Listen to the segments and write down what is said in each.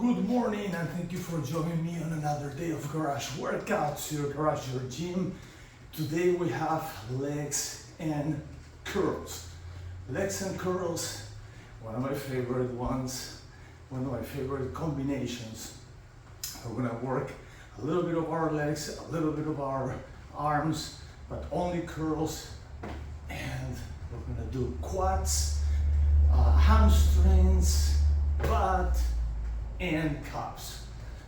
Good morning and thank you for joining me on another day of garage workouts, your garage, your gym. Today we have legs and curls. Legs and curls, one of my favorite ones, one of my favorite combinations. We're gonna work a little bit of our legs, a little bit of our arms, but only curls, and we're gonna do quads, hamstrings, butt, and calves.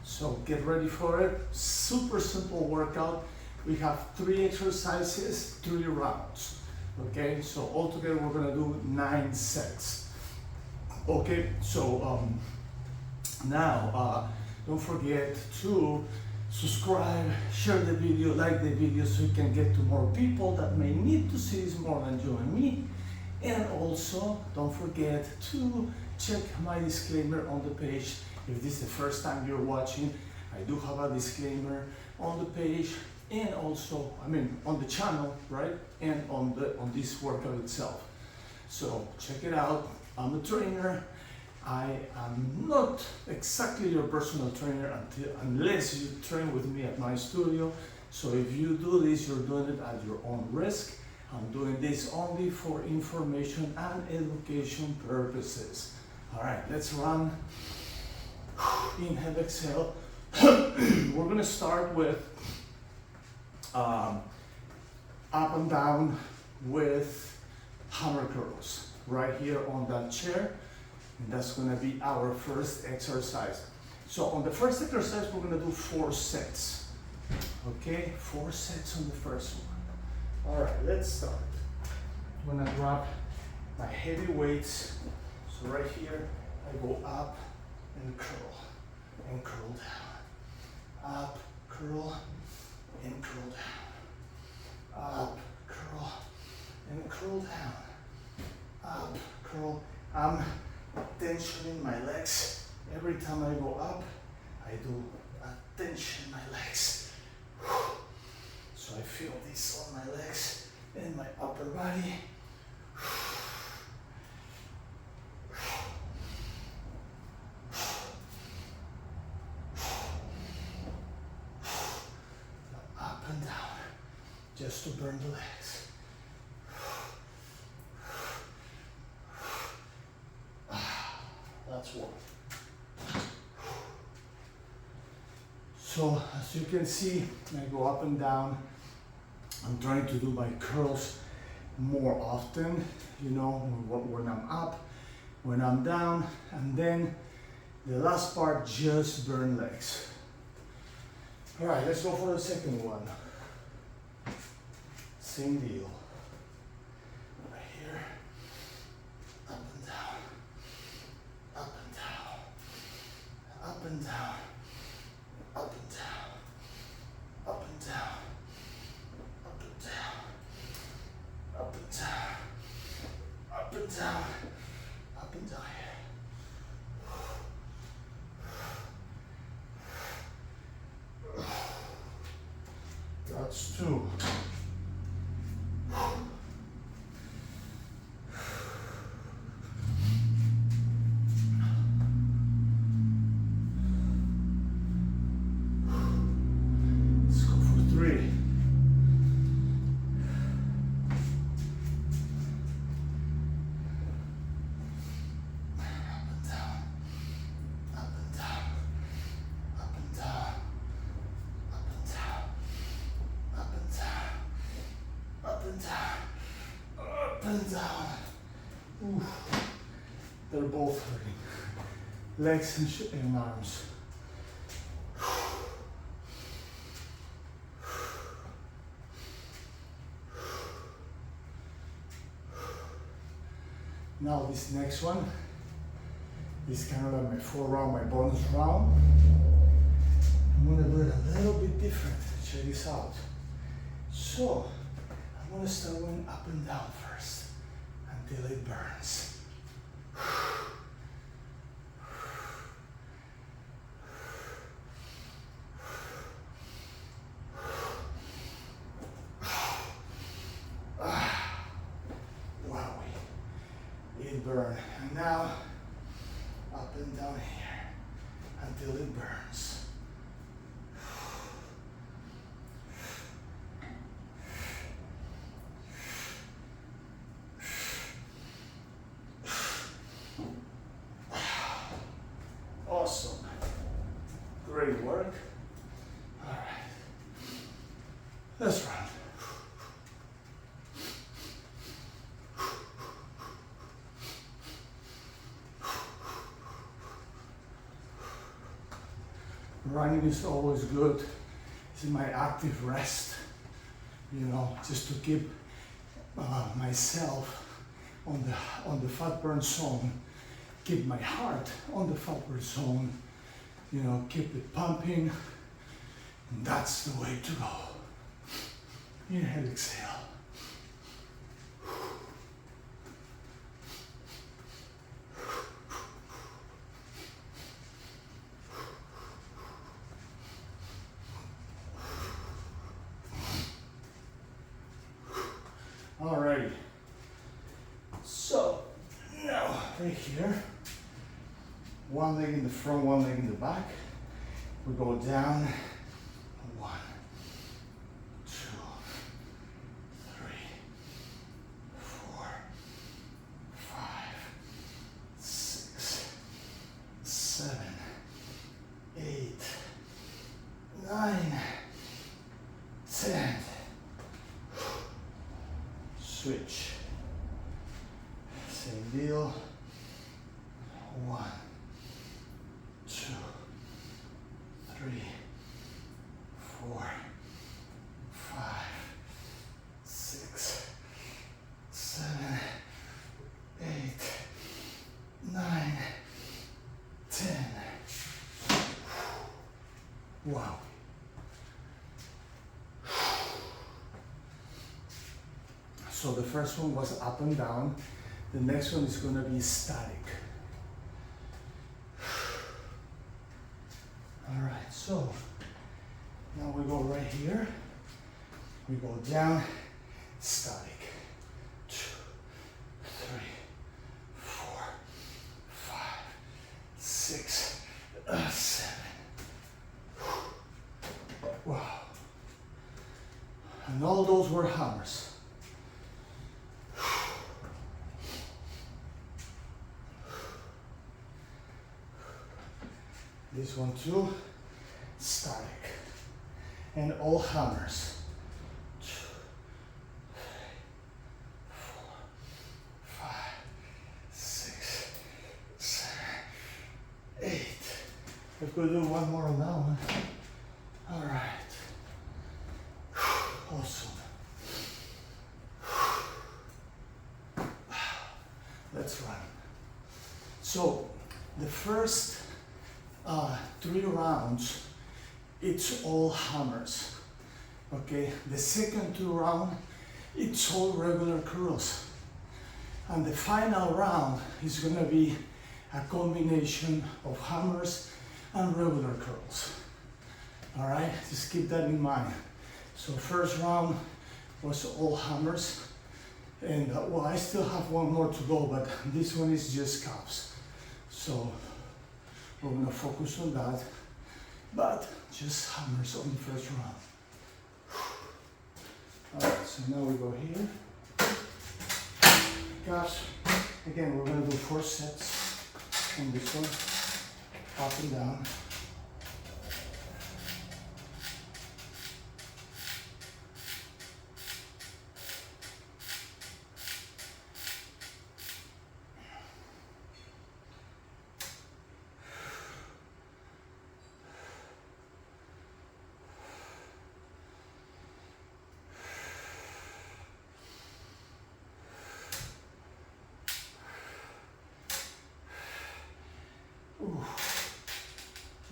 So get ready for it. Super simple workout. We have 3 exercises, 3 rounds. Okay, so altogether we're gonna do 9 sets. Okay, so now don't forget to subscribe, share the video, like the video so you can get to more people that may need to see this more than you and me. And also don't forget to check my disclaimer on the page. If this is the first time you're watching, I do have a disclaimer on the page and also, on the channel, right? And on this workout itself. So check it out. I'm a trainer. I am not exactly your personal trainer unless you train with me at my studio. So if you do this, you're doing it at your own risk. I'm doing this only for information and education purposes. All right, let's run. Inhale, exhale. We're gonna start with up and down with hammer curls right here on that chair, and that's gonna be our first exercise. So on the first exercise, we're gonna do 4 sets. Okay, 4 sets on the first one. All right, let's start. I'm gonna grab my heavy weights. So right here, I go up and curl down, up, curl, and curl down, up, curl, and curl down, up, curl. I'm tensioning my legs. Every time I go up, I do tension my legs. So I feel this on my legs and my upper body. Up and down, just to burn the legs. That's one. So as you can see, I go up and down. I'm trying to do my curls more often, you know, when I'm up, when I'm down, and then the last part, just burn legs. All right, let's go for the second one. Same deal. Right here, up and down, up and down, up and down, up and down, up and down, up and down, up and down, up and down, up and down. That's 2. Let's go for 3. Up and down, up and down, up and down, up and down, up and down, up and down, up and down. Oof. They're both hurting. Legs and arms. Now this next one is kind of like my 4 round, my bonus round. I'm gonna do it a little bit different. Check this out. So I'm gonna start going up and down first until it burns. It burned. And now up and down here until it burns. Awesome. Great work. All right. Let's run. Running is always good. It's my active rest, you know, just to keep myself on the fat burn zone, keep my heart on the fat burn zone, you know, keep it pumping. And that's the way to go. Inhale, exhale. Alrighty, so now right here, one leg in the front, one leg in the back. We go down, 1, 2, 3, 4, 5, 6, 7, 8, 9, 10. Switch. Same deal. 1, 2, 3, 4, 5, 6, 7, 8, 9, 10. Wow. So the first one was up and down. The next one is going to be static. All right, so now we go right here. We go down, static. 2, 3, 4, 5, 6, 7. Wow. And all those were hammers. This one too, static, and all hammers. 2, 3, 4, 5, 6, 7, 8. I could do one more on that one. All right. Awesome. Let's run. So the first 3 rounds, it's all hammers. Okay, the second 2 rounds, it's all regular curls. And the final round is gonna be a combination of hammers and regular curls. All right, just keep that in mind. So first round was all hammers. And well, I still have one more to go, but this one is just calves. So we're gonna focus on that, but just hammers on the first round. All right, so now we go here. Calves. Again, we're gonna do 4 sets on this one, up and down.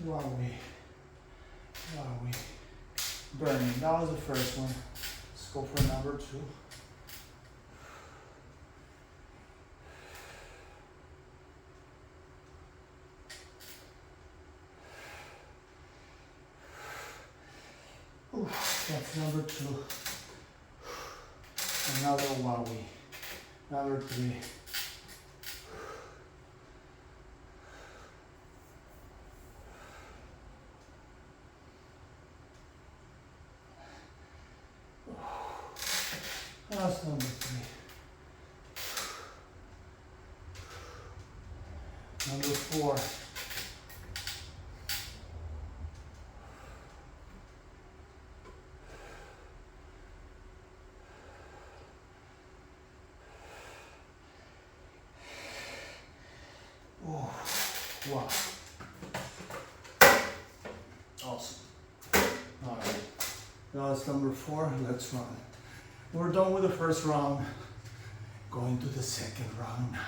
Wowie. Burning. That was the first one. Let's go for number 2. That's number 2. Another wowie. Number 3. Number 4. Oh, wow. Awesome. All right. Now it's number 4. Let's run. We're done with the first round. Going to the second round now.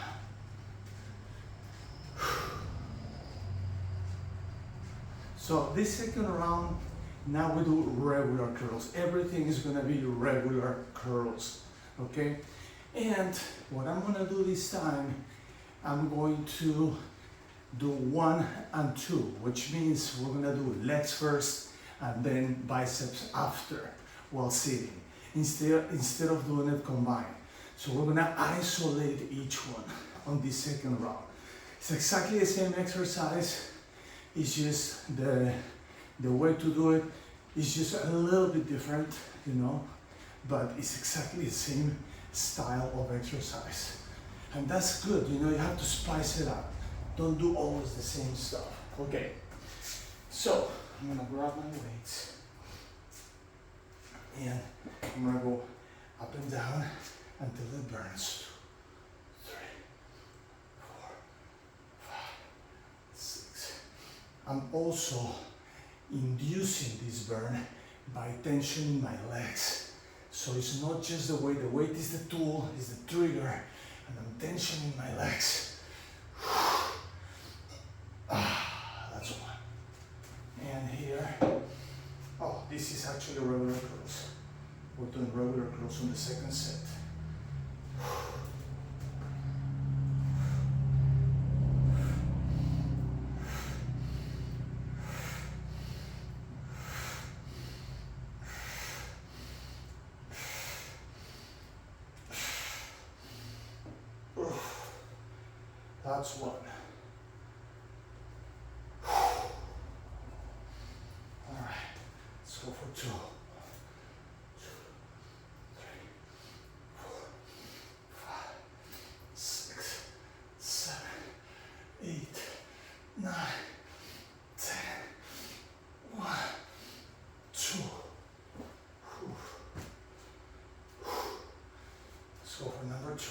So this second round, now we do regular curls. Everything is gonna be regular curls, okay? And what I'm gonna do this time, I'm going to do 1 and 2, which means we're gonna do legs first and then biceps after while sitting, instead of doing it combined. So we're gonna isolate each one on this second round. It's exactly the same exercise. It's just the way to do it is just a little bit different, you know, but it's exactly the same style of exercise. And that's good, you know, you have to spice it up. Don't do always the same stuff. Okay, so I'm gonna grab my weights and I'm gonna go up and down until it burns. 2, 3, 4, 5, 6. I'm also inducing this burn by tensioning my legs. So it's not just the weight is the tool, is the trigger, and I'm tensioning my legs. That's one. And here, oh, this is actually regular curls. We're doing regular curls on the second set. That's one. All right, let's go for 2. 2, 3, 4, 5, 6, 7, 8, 9, 10. 1, 2. Let's go for number 2.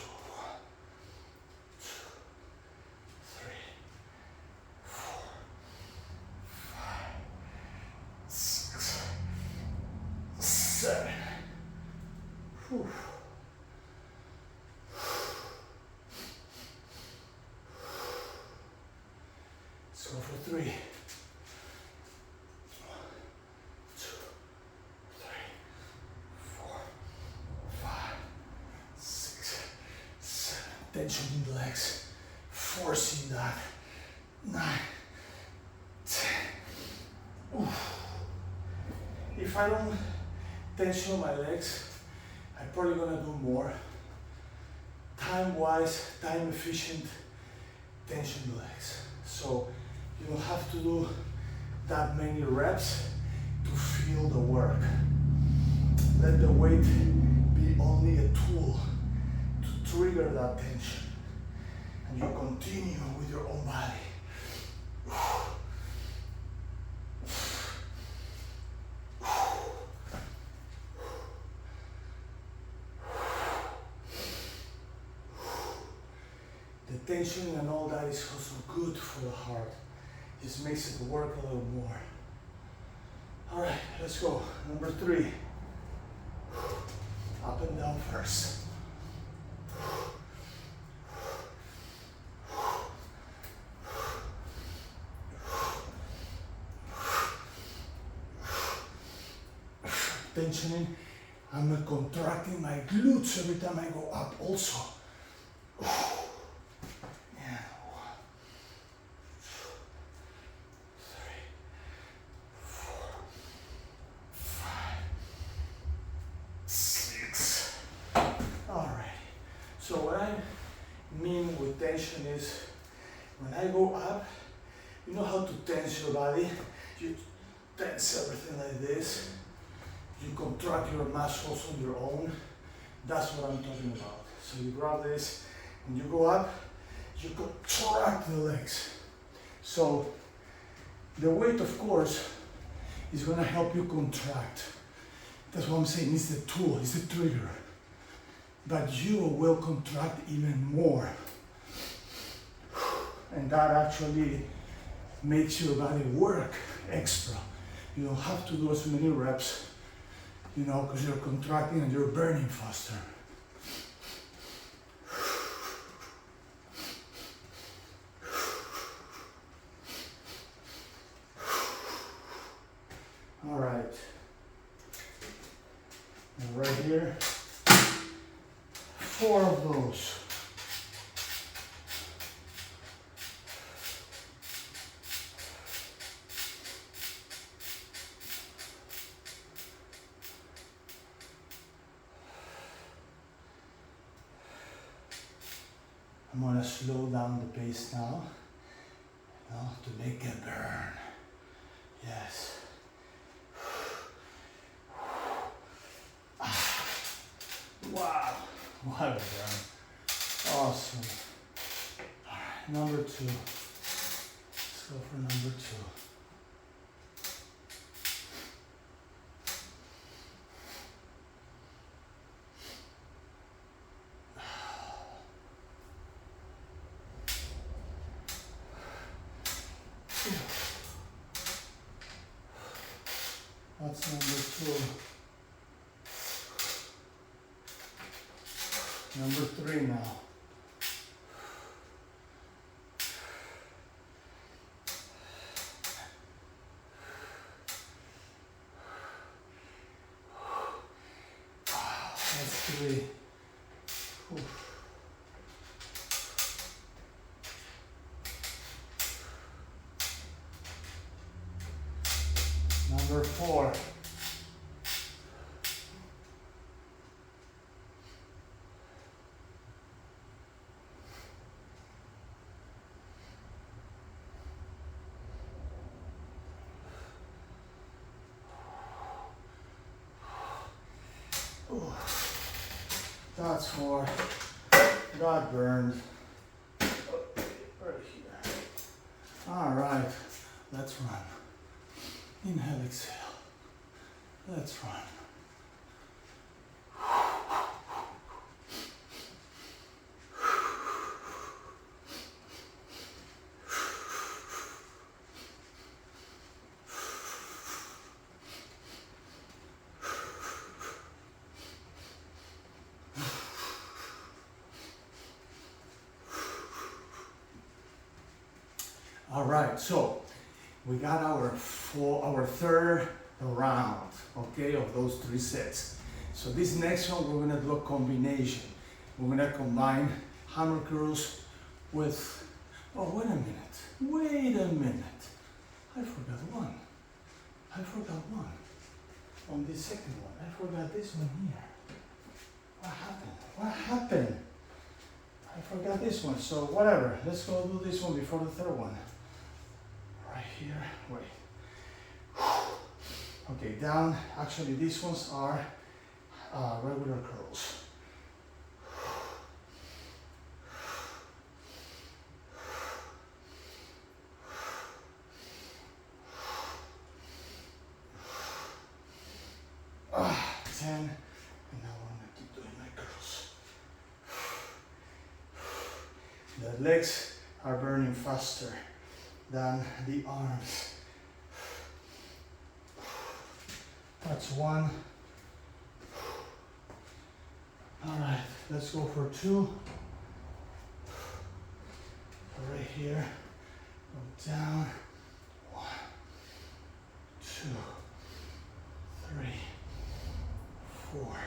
7. Whew. Let's go for 3. 1, 2, 3, 4, 5, 6, 7. Tension in the legs, forcing that. 9, 10. Oof. If I don't tension my legs, I'm probably gonna do more. Time-wise, time-efficient, tension the legs. So you don't have to do that many reps to feel the work. Let the weight be only a tool to trigger that tension. And you continue with your own body. The tension and all that is also good for the heart. Just makes it work a little more. All right, let's go. Number 3. Up and down first. Tensioning. I'm contracting my glutes every time I go up also. So what I mean with tension is when I go up, you know how to tense your body? You tense everything like this. You contract your muscles on your own. That's what I'm talking about. So you grab this and you go up, you contract the legs. So the weight, of course, is gonna help you contract. That's what I'm saying, it's the tool, it's the trigger. But you will contract even more. And that actually makes your body work extra. You don't have to do as many reps, you know, because you're contracting and you're burning faster. All right. And right here, 4 of those. I'm gonna slow down the pace now, you know, to make it burn. Yes. Wow, what a burn. Awesome. All right, number 2. Let's go for number 2. That's number 2. Number 3 now. That's 3. Oof. Number 4. That's 4. That burned. Right here. All right, let's run. Inhale, exhale. Let's run. All right, so we got our third round, okay, of those 3 sets. So this next one, we're gonna do a combination. We're gonna combine hammer curls with, oh, wait a minute. I forgot one. On the second one, I forgot this one here. What happened? I forgot this one, so whatever. Let's go do this one before the third one. Right here, wait. Okay, down. Actually, these ones are regular curls. The legs are burning faster than the arms. That's 1. All right, let's go for 2. Right here, go down. 1, 2, 3, 4,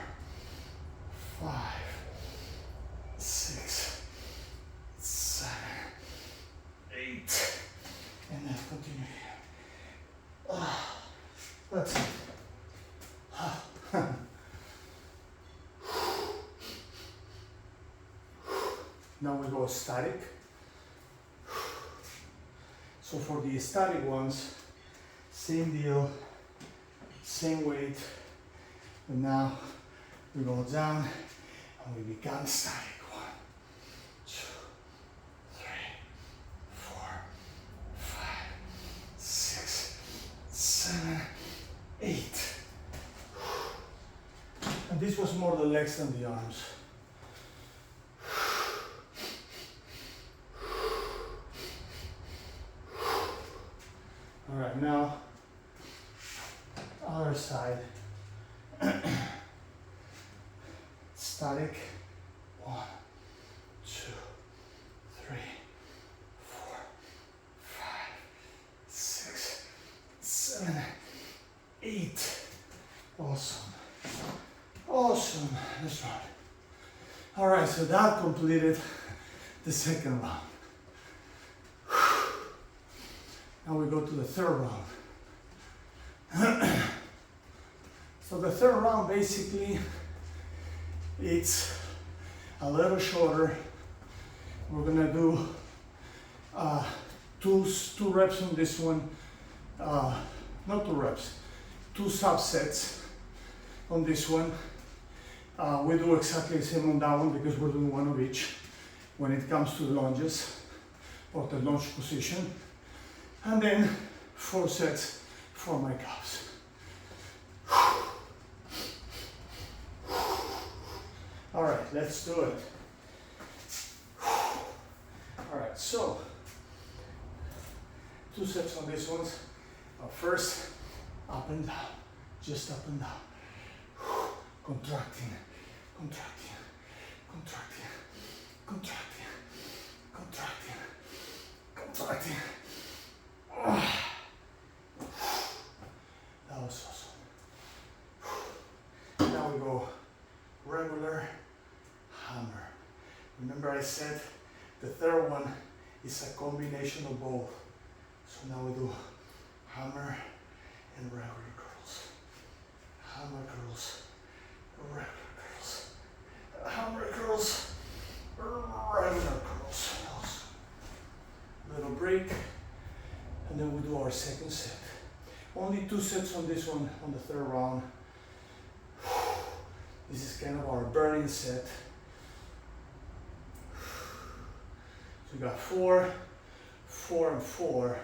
5, 6, 7, 8, and then continue here. That's it. Now we go static. So for the static ones, same deal, same weight, and now we go down and we become static. 1, 2, 3, this was more the legs than the arms. All right, now other side. Static. 1, 2, 3, 4, 5, 6, 7, 8. Awesome. Awesome. That's right. All right, so that completed the second round. Now we go to the third round. So the third round basically it's a little shorter. We're gonna do two reps on this one. Not 2 reps, 2 subsets on this one. We do exactly the same on that one because we're doing 1 of each when it comes to the lunges or the lunge position. And then 4 sets for my calves. All right, let's do it. All right, so 2 sets on these ones. First, up and down, just up and down. Contracting, contracting, contracting, contracting, contracting, contracting. That was awesome. Now we go regular hammer. Remember I said the third one is a combination of both. So now we do hammer and regular curls. Hammer curls, regular curls. Hammer curls, regular curls. Awesome. Little break, and then we do our second set. Only 2 sets on this one on the third round. This is kind of our burning set. So we got 4, 4, and 4.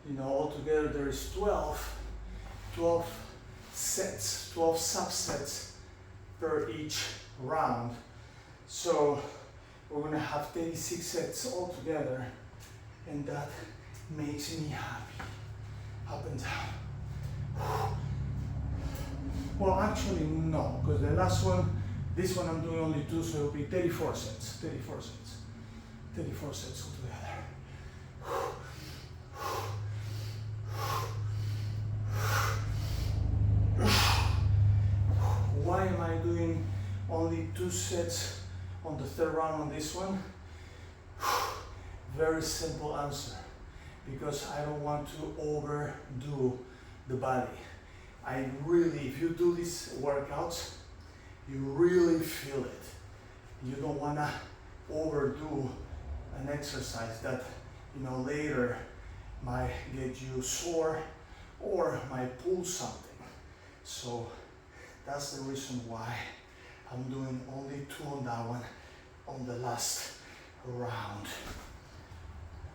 You know, altogether there is 12 sets, 12 subsets per each round. So we're gonna have 36 sets altogether, and that makes me happy. Up and down. Well, actually no, because the last one, this one I'm doing only 2, so it'll be 34 sets, 34 sets, 34 sets altogether. Why am I doing only 2 sets on the third round on this one? Very simple answer. Because I don't want to overdo the body. I really, if you do these workouts, you really feel it. You don't want to overdo an exercise that, you know, later might get you sore or might pull something. So that's the reason why I'm doing only 2 on that one on the last round.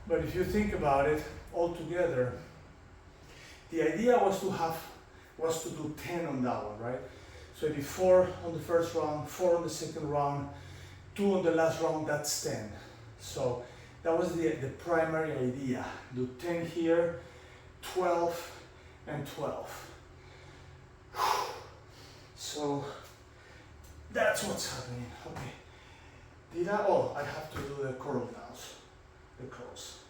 But if you think about it all together, the idea was to do 10 on that one, right? So it'd be 4 on the first round, 4 on the second round, 2 on the last round, that's 10. So that was the primary idea. Do 10 here, 12, and 12. So that's what's happening. Okay. Oh, I have to do the curl now. The curls.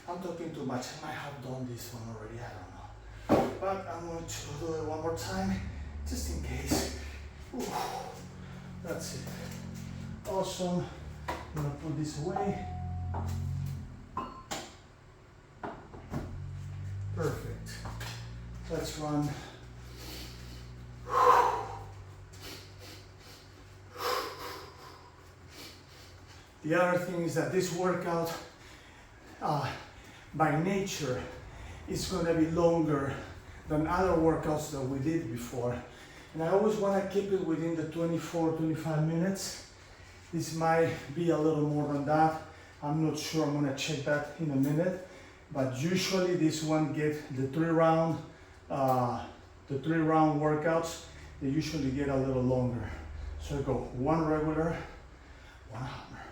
I'm talking too much. I might have done this one already, I don't know. But I'm going to do it one more time, just in case. Ooh, that's it. Awesome. I'm going to put this away. Perfect. Let's run. The other thing is that this workout, by nature, is going to be longer than other workouts that we did before. And I always want to keep it within the 24-25 minutes. This might be a little more than that. I'm not sure. I'm going to check that in a minute. but usually this one get the 3 round workouts, they usually get a little longer. So I go 1 regular, 1 hammer,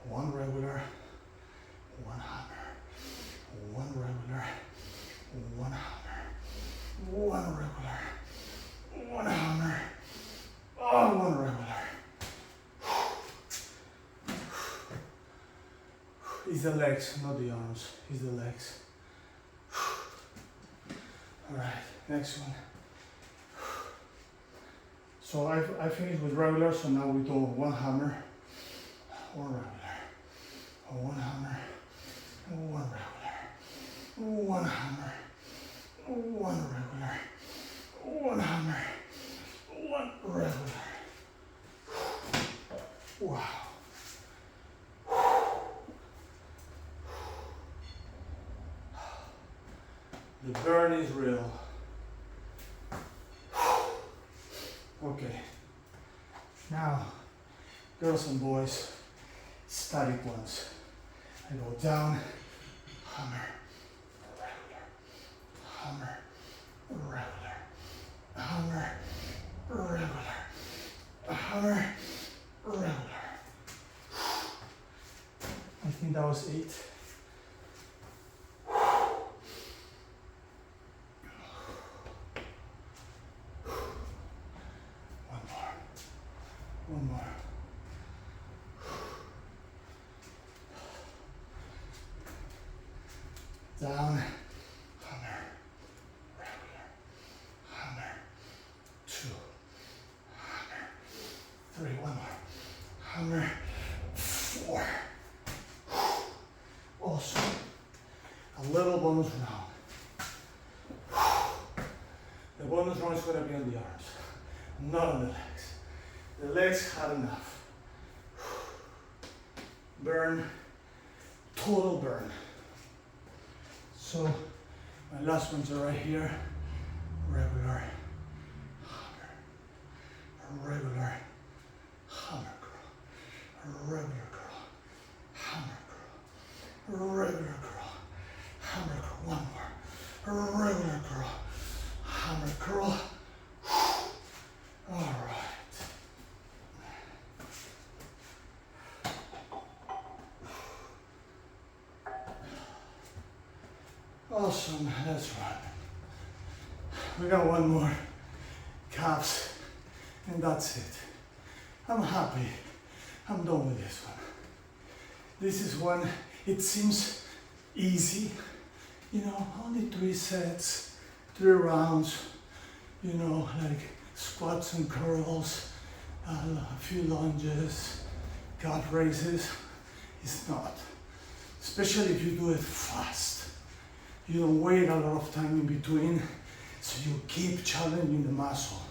1 regular, 1 hammer, 1 regular, 1 hammer, 1 regular, 1 hammer, oh, 1 regular. It's the legs, not the arms, it's the legs. Alright, next one. So I finished with regular, so now we do 1 hammer, 1 regular, 1 hammer, 1 regular, 1 hammer, 1 regular, 1 hammer, 1 regular. Wow. The burn is real. Okay. Now, girls and boys, static ones. I go down, hammer, regular, hammer, regular, hammer, regular, hammer, regular. I think that was 8. One more. Down, hammer, regular, hammer, 2, hammer, 3, 1 more, hammer, 4. Also, a little bonus round. The bonus round is going to be on the arms, not on the legs. The legs had enough. Burn, total burn. So my last ones are right here. Regular, hammer, regular, hammer curl, regular curl, hammer curl, regular curl, hammer curl. 1 more, regular curl, hammer curl. All right. Awesome, that's right. We got 1 more, calves, and that's it. I'm happy. I'm done with this one. This is one, it seems easy, you know, only 3 sets, 3 rounds, you know, like squats and curls, a few lunges, calf raises. It's not, especially if you do it fast. You don't wait a lot of time in between, so you keep challenging the muscle.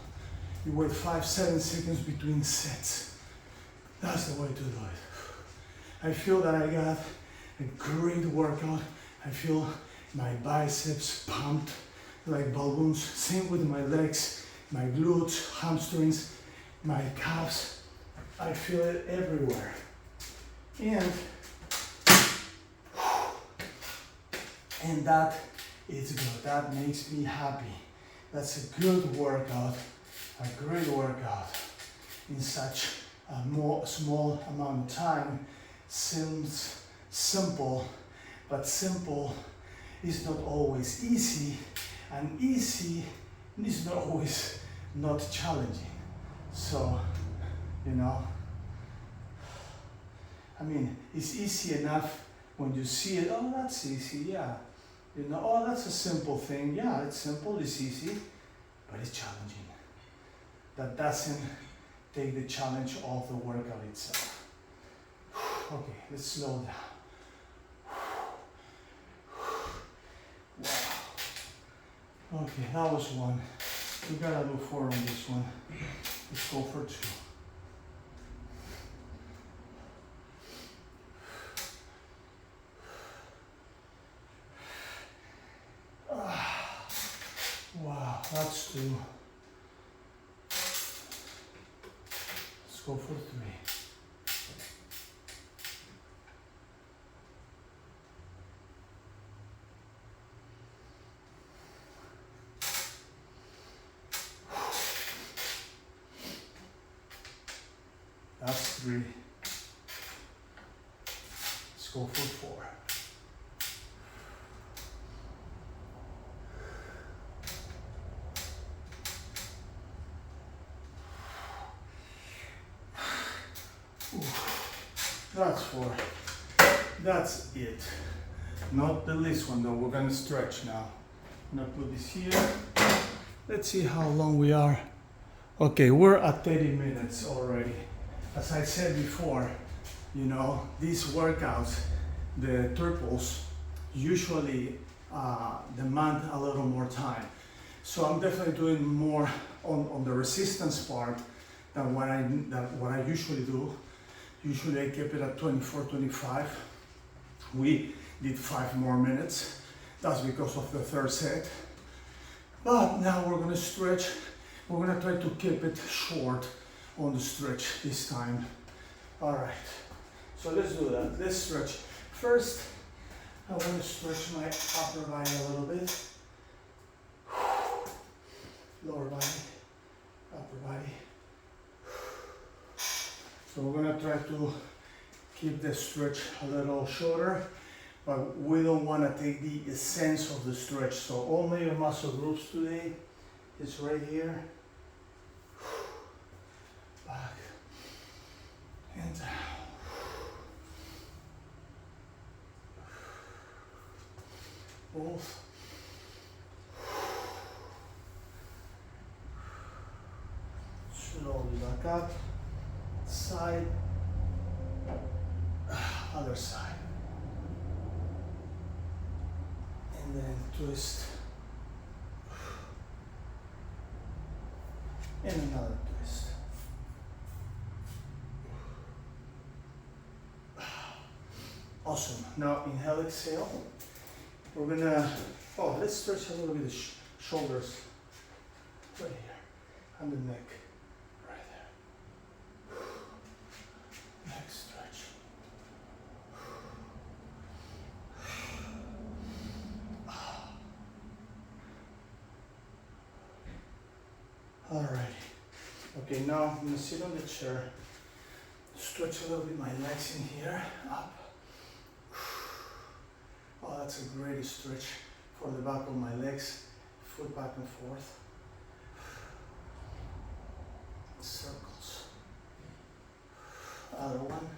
You wait 5-7 seconds between sets. That's the way to do it. I feel that I got a great workout. I feel my biceps pumped like balloons. Same with my legs, my glutes, hamstrings, my calves. I feel it everywhere. And that is good. That makes me happy. That's a good workout, a great workout in such a small amount of time. Seems simple, but simple is not always easy, and easy is not always not challenging. So, you know, I mean, it's easy enough when you see it. Oh, that's easy, yeah. You know, oh, that's a simple thing. Yeah, it's simple, it's easy, but it's challenging. That doesn't take the challenge off the workout itself. Okay, let's slow down. Wow. Okay, that was 1. We gotta do 4 on this one. Let's go for 2. Wow, that's 2. Let's go for 3. 3. Let's go for 4. That's 4. That's it. Not the least one though. We're gonna stretch now. I'm gonna put this here. Let's see how long we are. Okay, we're at 30 minutes already. As I said before, you know, these workouts, the triples, usually demand a little more time. So I'm definitely doing more on the resistance part than what I usually do. Usually I keep it at 24, 25. We did 5 more minutes. That's because of the third set. But now we're gonna stretch. We're gonna try to keep it short on the stretch this time. All right, so let's do that. Let's stretch. First, I want to stretch my upper body a little bit. Lower body, upper body. So we're gonna try to keep the stretch a little shorter, but we don't want to take the essence of the stretch. So all major muscle groups today is right here. Back and down. Both. Slowly back up. Side. Other side. And then twist. And another twist. Awesome. Now inhale, exhale. We're gonna, let's stretch a little bit the shoulders. Right here. And the neck. Right there. Neck stretch. Alright. Okay, now I'm gonna sit on the chair. Stretch a little bit my legs in here. Up. Oh, that's a great stretch for the back of my legs. Foot back and forth. Circles. Other one.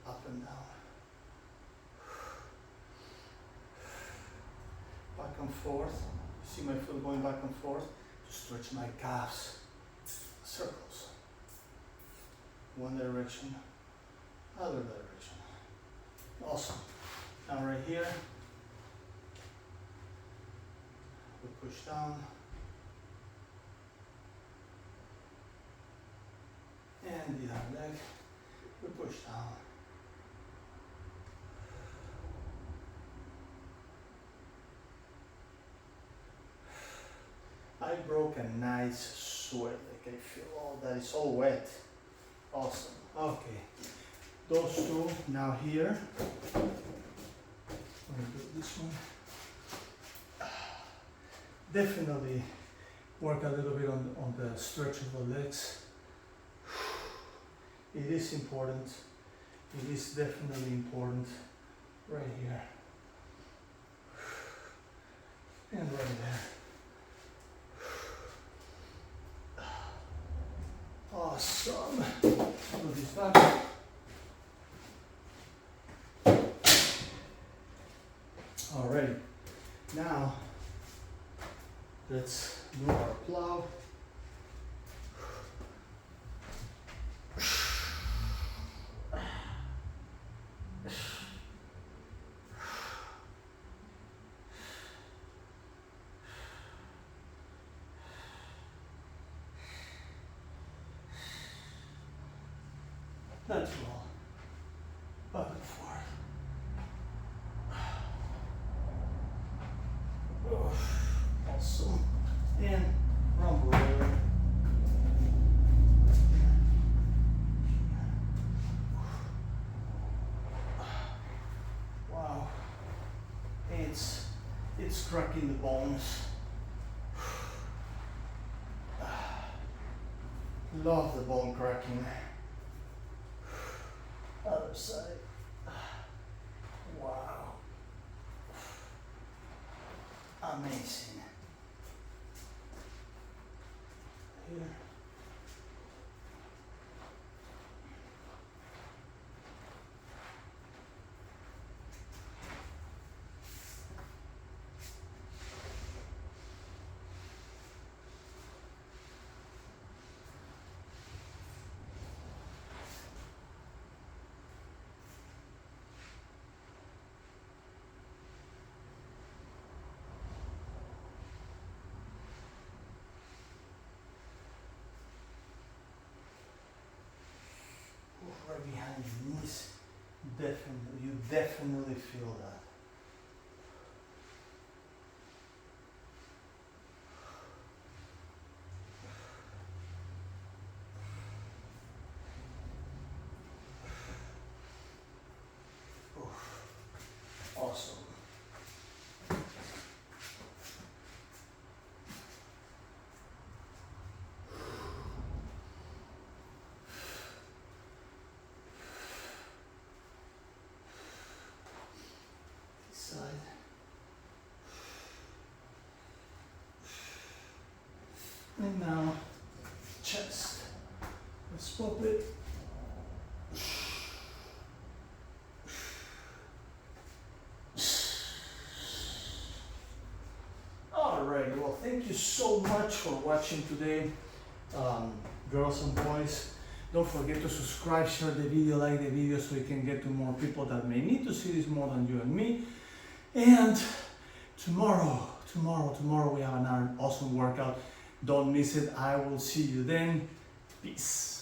Up and down. Back and forth. See my foot going back and forth? To stretch my calves. Circles. One direction. Other direction. Awesome. Now right here, we push down, and the other leg, we push down. I broke a nice sweat, like I feel all that is all wet. Awesome. Okay, those two now here. I'm gonna do this one. Definitely work a little bit on the stretch of the legs. It is important. It is definitely important. Right here. And right there. Awesome. Put this back. Alright, now let's do our plow. That's all. Back and forth. Awesome. And rumble over. Wow. It's cracking the bones. Love the bone cracking. right behind your knees. Definitely, you definitely feel that. Awesome. Side. And now chest. Let's pop it. Alright, well, thank you so much for watching today, girls and boys. Don't forget to subscribe, share the video, like the video so we can get to more people that may need to see this more than you and me. And tomorrow we have another awesome workout. Don't miss it. I will see you then. Peace.